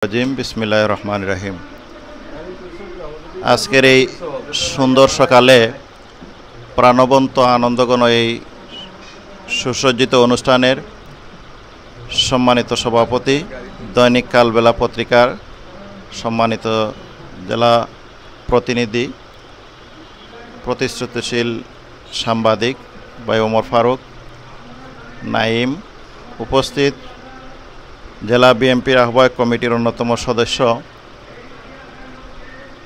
রাজিম বিসমিল্লাহির রহমানির রহিম। আজকের এই সুন্দর সকালে প্রাণবন্ত আনন্দঘন এই সুসজ্জিত অনুষ্ঠানের সম্মানিত সভাপতি, দৈনিক কালবেলা পত্রিকার সম্মানিত জেলা প্রতিনিধি, প্রতিশ্রুতিশীল সাংবাদিক ভাই ওমর ফারুক, নাইম, উপস্থিত জেলা বিএনপির আহ্বায়ক কমিটির অন্যতম সদস্য,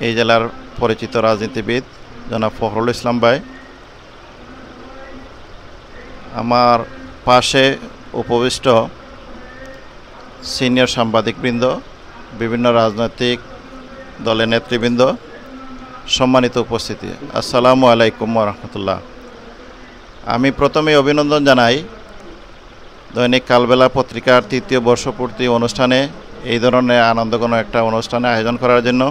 এই জেলার পরিচিত রাজনীতিবিদ জনাব ফখরুল ইসলাম ভাই, আমার পাশে উপবিষ্ট সিনিয়র সাংবাদিকবৃন্দ, বিভিন্ন রাজনৈতিক দলের নেতৃবৃন্দ, সম্মানিত উপস্থিতি, আসসালামু আলাইকুম ওয়া রাহমাতুল্লাহ। আমি প্রথমেই অভিনন্দন জানাই দৈনিক কালবেলা পত্রিকার ৩য় বর্ষপূর্তি অনুষ্ঠানে, এই ধরনের আনন্দঘন একটা অনুষ্ঠানে আয়োজন করার জন্য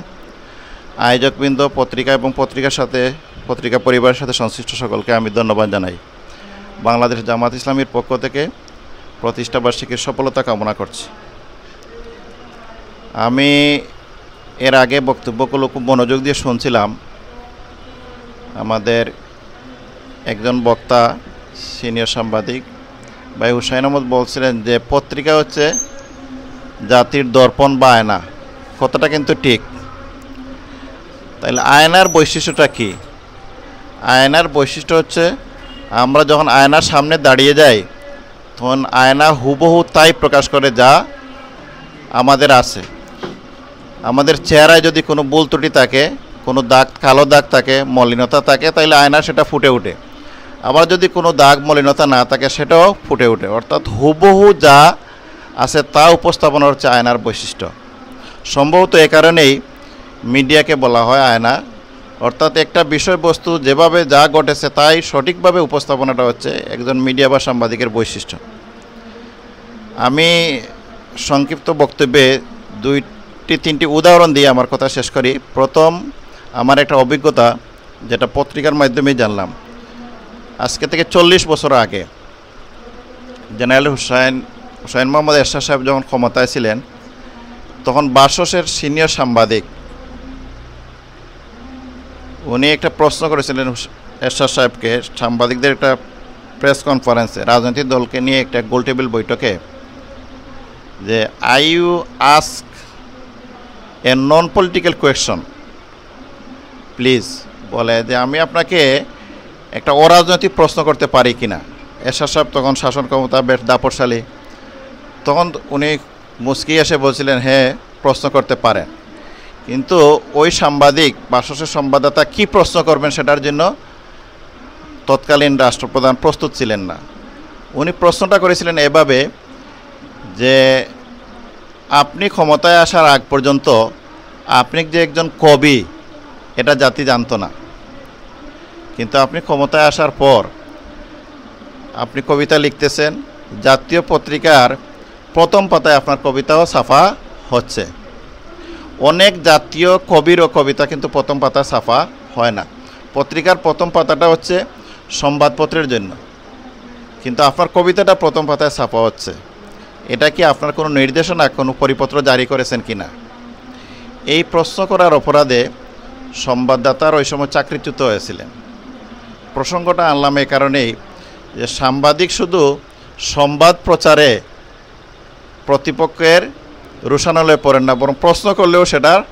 আয়োজকবৃন্দ, পত্রিকা এবং পত্রিকা পরিবারের সাথে সংশ্লিষ্ট সকলকে আমি ধন্যবাদ জানাই। বাংলাদেশ জামাত ইসলামীর পক্ষ থেকে প্রতিষ্ঠাবার্ষিকীর সফলতা কামনা করছি। আমি এর আগে বক্তব্যগুলো খুব মনোযোগ দিয়ে শুনছিলাম। আমাদের একজন বক্তা, সিনিয়র সাংবাদিক ভাই হুসাইন আহমদ বলছিলেন যে পত্রিকা হচ্ছে জাতির দর্পণ বা আয়না। কথাটা কিন্তু ঠিক। তাহলে আয়নার বৈশিষ্ট্যটা কি? আয়নার বৈশিষ্ট্য হচ্ছে আমরা যখন আয়নার সামনে দাঁড়িয়ে যাই তখন আয়না হুবহু তাই প্রকাশ করে যা আমাদের আছে। আমাদের চেহারায় যদি কোনো ভুল ত্রুটি থাকে, কোনো দাগ, কালো দাগ থাকে, মলিনতা থাকে, তাহলে আয়না সেটা ফুটে ওঠে। আবার যদি কোনো দাগ মলিনতা না থাকে সেটাও ফুটে ওঠে। অর্থাৎ হুবহু যা আছে তা উপস্থাপনা হচ্ছে আয়নার বৈশিষ্ট্য। সম্ভবত এ কারণেই মিডিয়াকে বলা হয় আয়না। অর্থাৎ একটা বিষয়বস্তু যেভাবে যা ঘটেছে তাই সঠিকভাবে উপস্থাপনাটা হচ্ছে একজন মিডিয়া বা সাংবাদিকের বৈশিষ্ট্য। আমি সংক্ষিপ্ত বক্তব্যে 2-3টি উদাহরণ দিয়ে আমার কথা শেষ করি। প্রথম, আমার একটা অভিজ্ঞতা, যেটা পত্রিকার মাধ্যমেই জানলাম। আজকে থেকে 40 বছর আগে জেনারেল হুসাইন মোহাম্মদ এরশাদ সাহেব যখন ক্ষমতায় ছিলেন, তখন বাসসের সিনিয়র সাংবাদিক, উনি একটা প্রশ্ন করেছিলেন এরশাদ সাহেবকে, সাংবাদিকদের একটা প্রেস কনফারেন্সে, রাজনৈতিক দলকে নিয়ে একটা গোলটেবিল বৈঠকে, যে I U ask a non political question please, বলে যে আমি আপনাকে একটা অরাজনৈতিক প্রশ্ন করতে পারি কিনা। এরশাদ সাহেব তখন শাসন ক্ষমতা বেশ দাপটশালী, তখন উনি মুচকি এসে বলছিলেন হ্যাঁ প্রশ্ন করতে পারেন। কিন্তু ওই সাংবাদিক, বাসসের সংবাদদাতা কী প্রশ্ন করবেন সেটার জন্য তৎকালীন রাষ্ট্রপ্রধান প্রস্তুত ছিলেন না। উনি প্রশ্নটা করেছিলেন এভাবে যে আপনি ক্ষমতায় আসার আগ পর্যন্ত আপনি যে একজন কবি এটা জাতি জানতো না, কিন্তু আপনি ক্ষমতায় আসার পর আপনি কবিতা লিখতেছেন, জাতীয় পত্রিকার প্রথম পাতায় আপনার কবিতাও ছাপা হচ্ছে। অনেক জাতীয় কবিরও কবিতা কিন্তু প্রথম পাতায় ছাপা হয় না। পত্রিকার প্রথম পাতাটা হচ্ছে সংবাদপত্রের জন্য, কিন্তু আপনার কবিতাটা প্রথম পাতায় ছাপা হচ্ছে। এটা কি আপনার কোনো নির্দেশনা, কোনো পরিপত্র জারি করেছেন কি না? এই প্রশ্ন করার অপরাধে সংবাদদাতার ওই সময় চাকরিচ্যুত হয়েছিলেন। প্রসঙ্গটা আনলাম এই কারণেই যে সাংবাদিক শুধু সংবাদ প্রচারে প্রতিপক্ষের রোষানলে পড়েন না, বরং প্রশ্ন করলেও সেটার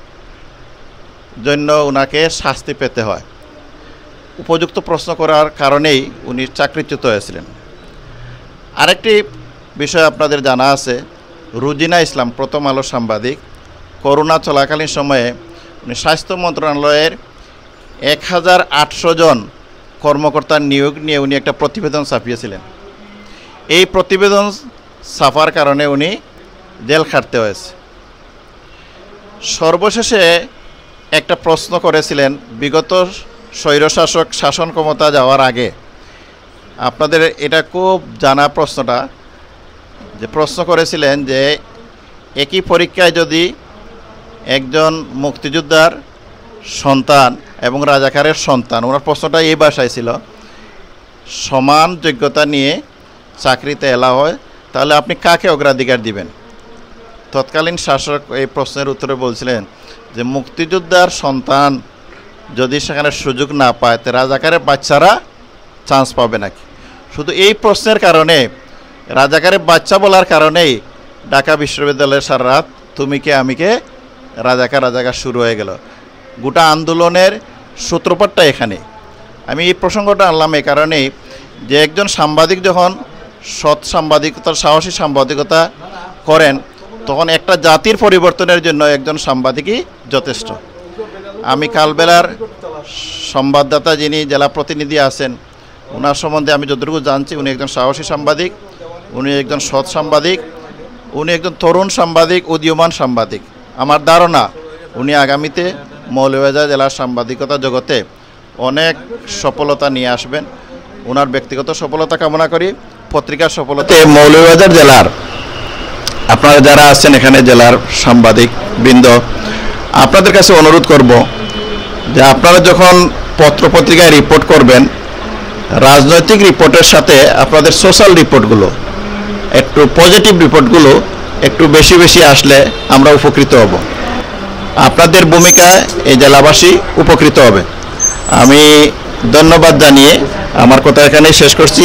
জন্য ওনাকে শাস্তি পেতে হয়। উপযুক্ত প্রশ্ন করার কারণেই উনি চাকরিচ্যুত হয়েছিলেন। আরেকটি বিষয় আপনাদের জানা আছে, রুজিনা ইসলাম, প্রথম আলো সাংবাদিক, করোনা চলাকালীন সময়ে উনি স্বাস্থ্য মন্ত্রণালয়ের 1800 জন কর্মকর্তার নিয়োগ নিয়ে উনি একটা প্রতিবেদন ছাপিয়েছিলেন। এই প্রতিবেদন ছাপার কারণে উনি জেল খাটতে হয়েছে। সর্বশেষে একটা প্রশ্ন করেছিলেন বিগত স্বৈরশাসক শাসন ক্ষমতা যাওয়ার আগে। আপনাদের এটা খুব জানা প্রশ্নটা, যে প্রশ্ন করেছিলেন যে একই পরীক্ষায় যদি একজন মুক্তিযোদ্ধার সন্তান এবং রাজাকারের সন্তান, ওনার প্রশ্নটা এই ভাষায় ছিল, সমান যোগ্যতা নিয়ে চাকরিতে এলা হয়, তাহলে আপনি কাকে অগ্রাধিকার দিবেন? তৎকালীন শাসক এই প্রশ্নের উত্তরে বলছিলেন যে মুক্তিযোদ্ধার সন্তান যদি সেখানে সুযোগ না পায় তো রাজাকারের বাচ্চারা চান্স পাবে নাকি। শুধু এই প্রশ্নের কারণে, রাজাকারের বাচ্চা বলার কারণেই ঢাকা বিশ্ববিদ্যালয়ের সারা রাত তুমি কে আমি কে রাজাকার শুরু হয়ে গেল। গোটা আন্দোলনের সূত্রপাতটা এখানে। আমি এই প্রসঙ্গটা আনলাম এই কারণেই যে একজন সাংবাদিক যখন সৎ সাংবাদিকতা, সাহসী সাংবাদিকতা করেন, তখন একটা জাতির পরিবর্তনের জন্য একজন সাংবাদিকই যথেষ্ট। আমি কালবেলার সংবাদদাতা যিনি জেলা প্রতিনিধি আছেন, ওনার সম্বন্ধে আমি যতটুকু জানছি, উনি একজন সাহসী সাংবাদিক, উনি একজন সৎ সাংবাদিক, উনি একজন তরুণ সাংবাদিক, উদীয়মান সাংবাদিক। আমার ধারণা উনি আগামীতে মৌলভীবাজার জেলার সাংবাদিকতা জগতে অনেক সফলতা নিয়ে আসবেন। ওনার ব্যক্তিগত সফলতা কামনা করি, পত্রিকার সফলতা। মৌলভীবাজার জেলার আপনারা যারা আছেন এখানে, জেলার সাংবাদিক বৃন্দ, আপনাদের কাছে অনুরোধ করব যে আপনারা যখন পত্রপত্রিকায় রিপোর্ট করবেন, রাজনৈতিক রিপোর্টের সাথে আপনাদের সোশ্যাল রিপোর্টগুলো, একটু পজিটিভ রিপোর্টগুলো একটু বেশি বেশি আসলে আমরা উপকৃত হব। আপনাদের ভূমিকায় এই জেলাবাসী উপকৃত হবে। আমি ধন্যবাদ জানিয়ে আমার কথা এখানেই শেষ করছি।